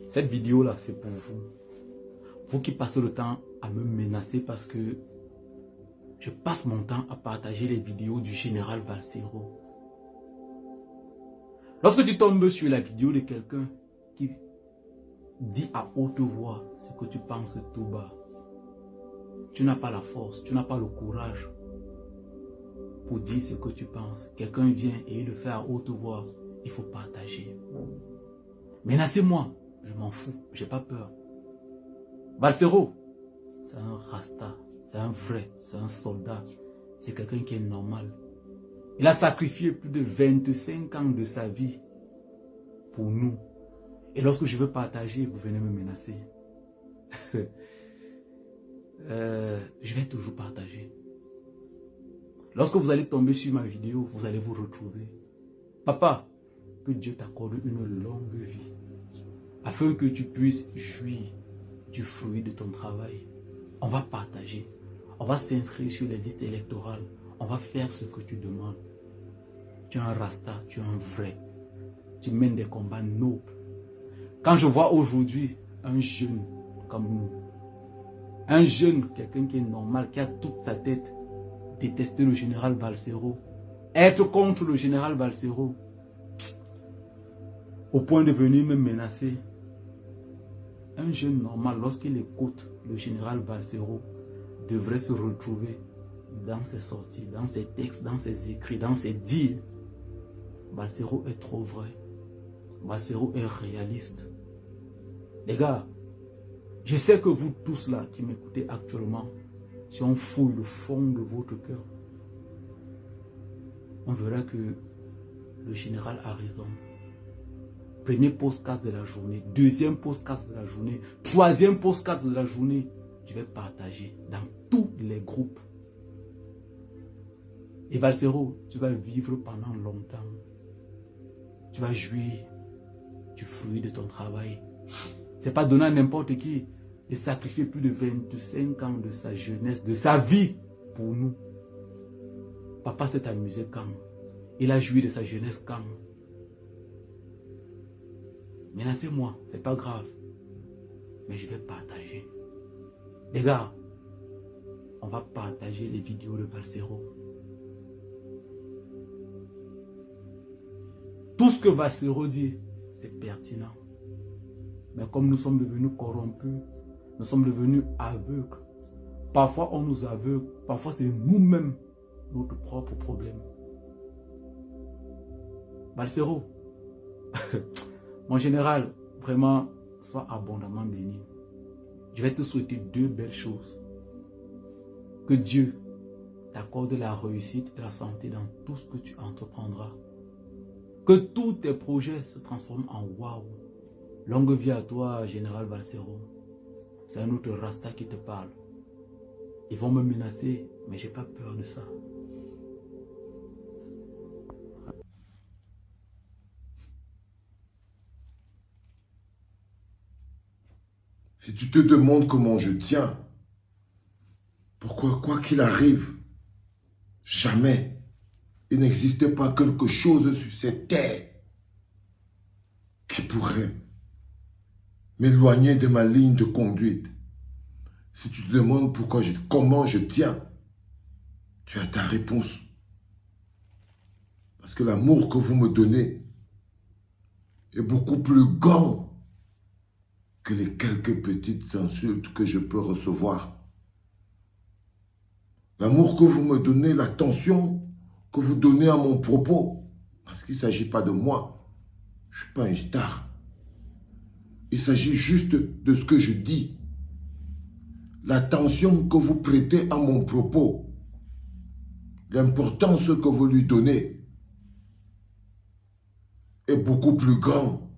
Cette vidéo-là, c'est pour vous. Vous qui passez le temps à me menacer parce que je passe mon temps à partager les vidéos du général Valsero. Lorsque tu tombes sur la vidéo de quelqu'un qui dit à haute voix ce que tu penses tout bas, tu n'as pas la force, tu n'as pas le courage pour dire ce que tu penses. Quelqu'un vient et il le fait à haute voix, il faut partager. Menacez-moi, je m'en fous, j'ai pas peur. Valsero, c'est un rasta, c'est un vrai, c'est un soldat, c'est quelqu'un qui est normal. Il a sacrifié plus de 25 ans de sa vie pour nous. Et lorsque je veux partager, vous venez me menacer. Je vais toujours partager. Lorsque vous allez tomber sur ma vidéo, vous allez vous retrouver. Papa, que Dieu t'accorde une longue vie, afin que tu puisses jouir du fruit de ton travail. On va partager. On va s'inscrire sur les listes électorales. On va faire ce que tu demandes. Tu es un rasta, tu es un vrai. Tu mènes des combats nobles. Quand je vois aujourd'hui un jeune comme nous, un jeune, quelqu'un qui est normal, qui a toute sa tête, détester le général Valsero, être contre le général Valsero, au point de venir me menacer. Un jeune normal, lorsqu'il écoute le général Valsero, devrait se retrouver dans ses sorties, dans ses textes, dans ses écrits, dans ses dires. Valsero est trop vrai. Valsero est réaliste. Les gars, je sais que vous tous là qui m'écoutez actuellement, si on fouille le fond de votre cœur, on verra que le général a raison. Premier podcast de la journée, deuxième podcast de la journée, troisième podcast de la journée, je vais partager dans tous les groupes. Et Valsero, tu vas vivre pendant longtemps. Tu vas jouir du fruit de ton travail. Ce n'est pas donné à n'importe qui de sacrifier plus de 25 ans de sa jeunesse, de sa vie pour nous. Papa s'est amusé quand? Il a joui de sa jeunesse quand? Menacez-moi, c'est pas grave. Mais je vais partager. Les gars, on va partager les vidéos de Valsero. Tout ce que Valsero dit, c'est pertinent. Mais comme nous sommes devenus corrompus, nous sommes devenus aveugles. Parfois on nous aveugle, parfois c'est nous-mêmes notre propre problème. Valsero, mon général, vraiment, sois abondamment béni. Je vais te souhaiter deux belles choses. Que Dieu t'accorde la réussite et la santé dans tout ce que tu entreprendras. Que tous tes projets se transforment en waouh. Longue vie à toi, général Valsero. C'est un autre rasta qui te parle. Ils vont me menacer, mais j'ai pas peur de ça. Si tu te demandes comment je tiens, pourquoi, quoi qu'il arrive, jamais il n'existait pas quelque chose sur cette terre qui pourrait m'éloigner de ma ligne de conduite. Si tu te demandes comment je tiens, tu as ta réponse. Parce que l'amour que vous me donnez est beaucoup plus grand que les quelques petites insultes que je peux recevoir. L'amour que vous me donnez, l'attention que vous donnez à mon propos, parce qu'il ne s'agit pas de moi, je ne suis pas une star. Il s'agit juste de ce que je dis. L'attention que vous prêtez à mon propos, l'importance que vous lui donnez est beaucoup plus grand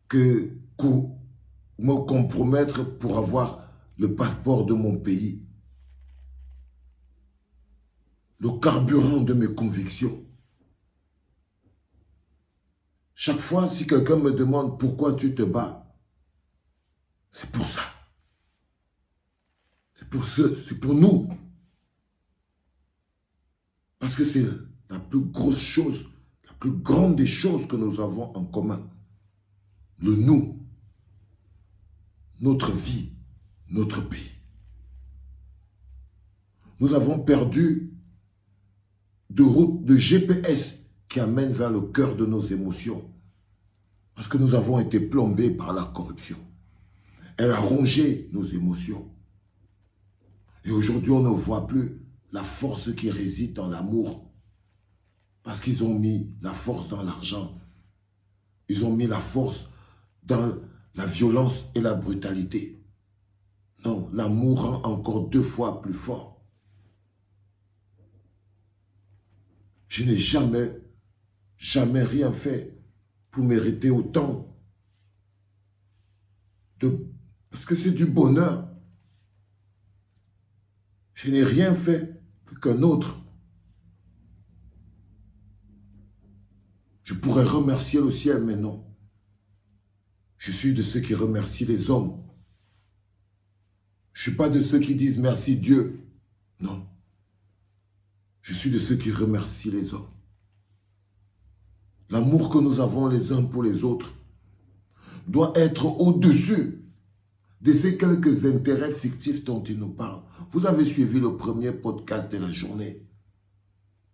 que me compromettre pour avoir le passeport de mon pays. Le carburant de mes convictions. Chaque fois, si quelqu'un me demande pourquoi tu te bats, c'est pour ça. C'est pour nous. Parce que c'est la plus grosse chose, la plus grande des choses que nous avons en commun. le nous, notre vie, notre pays. Nous avons perdu de route de GPS qui amène vers le cœur de nos émotions. Parce que nous avons été plombés par la corruption. Elle a rongé nos émotions. Et aujourd'hui, on ne voit plus la force qui réside dans l'amour. Parce qu'ils ont mis la force dans l'argent. Ils ont mis la force dans la violence et la brutalité. Non, l'amour rend encore 2 fois plus fort. Je n'ai jamais rien fait pour mériter autant parce que c'est du bonheur. Je n'ai rien fait plus qu'un autre. Je pourrais remercier le ciel, mais non. Je suis de ceux qui remercient les hommes. Je ne suis pas de ceux qui disent merci Dieu. Non. Je suis de ceux qui remercient les hommes. L'amour que nous avons les uns pour les autres doit être au-dessus de ces quelques intérêts fictifs dont il nous parle. Vous avez suivi le premier podcast de la journée.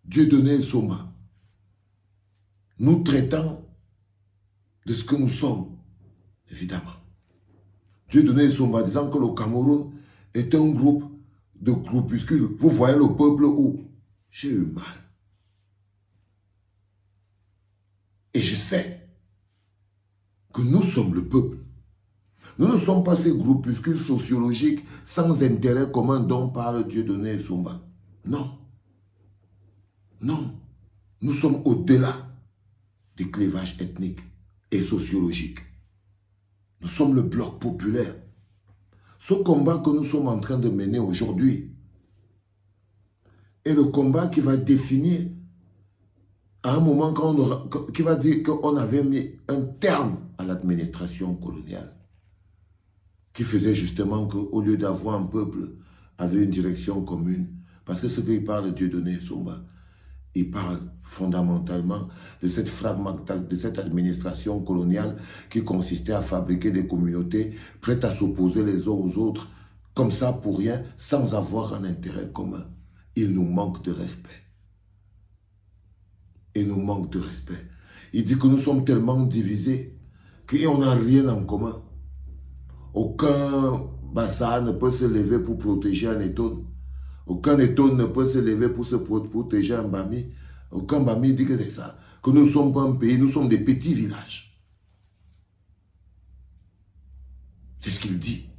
Dieudonné Nsomba, nous traitant de ce que nous sommes, évidemment. Dieudonné Nsomba disant que le Cameroun est un groupe de groupuscules. Vous voyez le peuple où? J'ai eu mal. Et je sais que nous sommes le peuple. Nous ne sommes pas ces groupuscules sociologiques sans intérêt commun dont parle Dieudonné Nsomba. Non. Non. Nous sommes au-delà des clivages ethniques et sociologiques. Nous sommes le bloc populaire. Ce combat que nous sommes en train de mener aujourd'hui est le combat qui va définir à un moment qui va dire qu'on avait mis un terme à l'administration coloniale, qui faisait justement qu'au lieu d'avoir un peuple, avait une direction commune. Parce que ce qu'il parle de Dieudonné Nsomba, il parle fondamentalement de cette fragmentation, de cette administration coloniale qui consistait à fabriquer des communautés prêtes à s'opposer les uns aux autres, comme ça pour rien, sans avoir un intérêt commun. Il nous manque de respect. Il nous manque de respect. Il dit que nous sommes tellement divisés qu'on n'a rien en commun. Aucun Bassa ne peut se lever pour protéger un Eton. Aucun Eton ne peut se lever pour se protéger un Bami. Aucun Bami dit que c'est ça. Que nous ne sommes pas un pays, nous sommes des petits villages. C'est ce qu'il dit.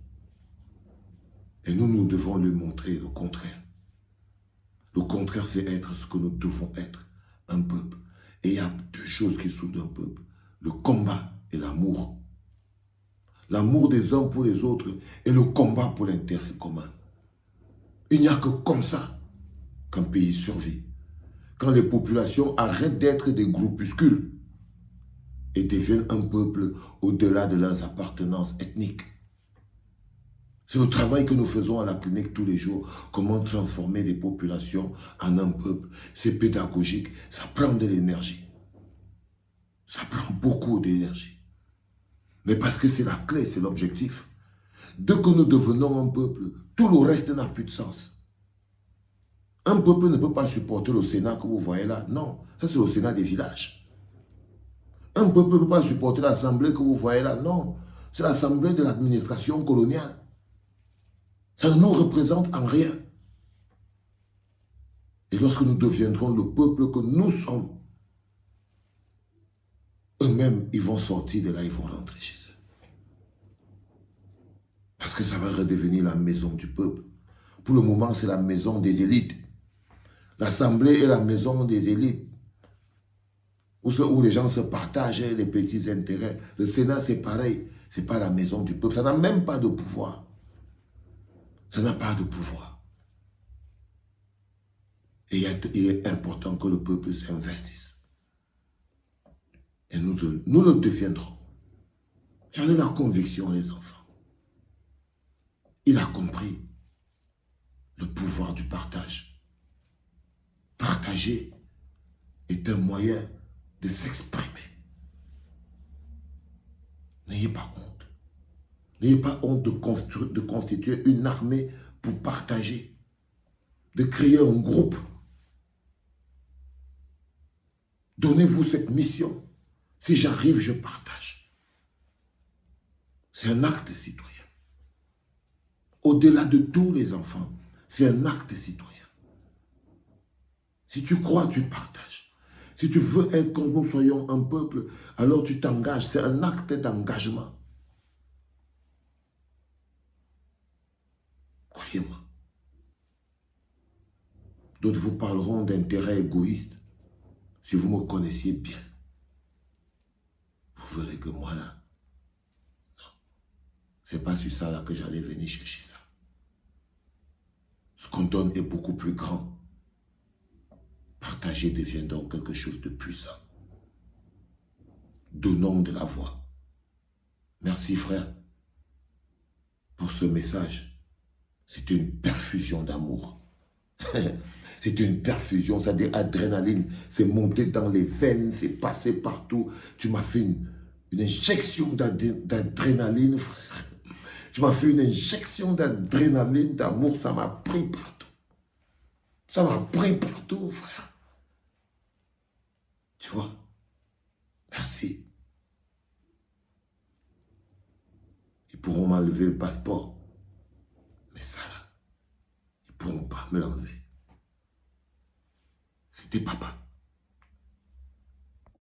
Et nous devons lui montrer le contraire. Le contraire, c'est être ce que nous devons être, un peuple. Et il y a 2 choses qui soudent un peuple. Le combat et l'amour. L'amour des uns pour les autres et le combat pour l'intérêt commun. Il n'y a que comme ça qu'un pays survit. Quand les populations arrêtent d'être des groupuscules et deviennent un peuple au-delà de leurs appartenances ethniques. C'est le travail que nous faisons à la clinique tous les jours. Comment transformer des populations en un peuple. C'est pédagogique. Ça prend de l'énergie. Ça prend beaucoup d'énergie. Mais parce que c'est la clé, c'est l'objectif. Dès que nous devenons un peuple, tout le reste n'a plus de sens. Un peuple ne peut pas supporter le Sénat que vous voyez là. Non, ça c'est le Sénat des villages. Un peuple ne peut pas supporter l'Assemblée que vous voyez là. Non, c'est l'Assemblée de l'administration coloniale. Ça ne nous représente en rien. Et lorsque nous deviendrons le peuple que nous sommes, eux-mêmes, ils vont sortir de là, ils vont rentrer chez eux. Parce que ça va redevenir la maison du peuple. Pour le moment, c'est la maison des élites. L'Assemblée est la maison des élites. Où les gens se partagent les petits intérêts. Le Sénat, c'est pareil. Ce n'est pas la maison du peuple. Ça n'a même pas de pouvoir. Ça n'a pas de pouvoir. Et il est important que le peuple s'investisse. Et nous le deviendrons. J'en ai la conviction, les enfants. Il a compris le pouvoir du partage. Partager est un moyen de s'exprimer. N'ayez pas honte. N'ayez pas honte de constituer une armée pour partager, de créer un groupe. Donnez-vous cette mission. Si j'arrive, je partage. C'est un acte citoyen. Au-delà de tous les enfants, c'est un acte citoyen. Si tu crois, tu partages. Si tu veux être comme nous soyons un peuple, alors tu t'engages. C'est un acte d'engagement. Croyez-moi. D'autres vous parleront d'intérêt égoïste. Si vous me connaissiez bien, vous verrez que moi là, non. C'est pas sur ça là que j'allais venir chercher ça. Ce qu'on donne est beaucoup plus grand. Partager devient donc quelque chose de puissant. Donnons de la voix. Merci frère pour ce message. C'est une perfusion d'amour. C'est une perfusion, c'est-à-dire adrénaline. C'est monté dans les veines, c'est passé partout. Tu m'as fait une injection d'adrénaline, frère. Tu m'as fait une injection d'adrénaline, d'amour. Ça m'a pris partout. Ça m'a pris partout, frère. Tu vois? Merci. Ils pourront m'enlever le passeport. Mais ça là, ils ne pourront pas me l'enlever.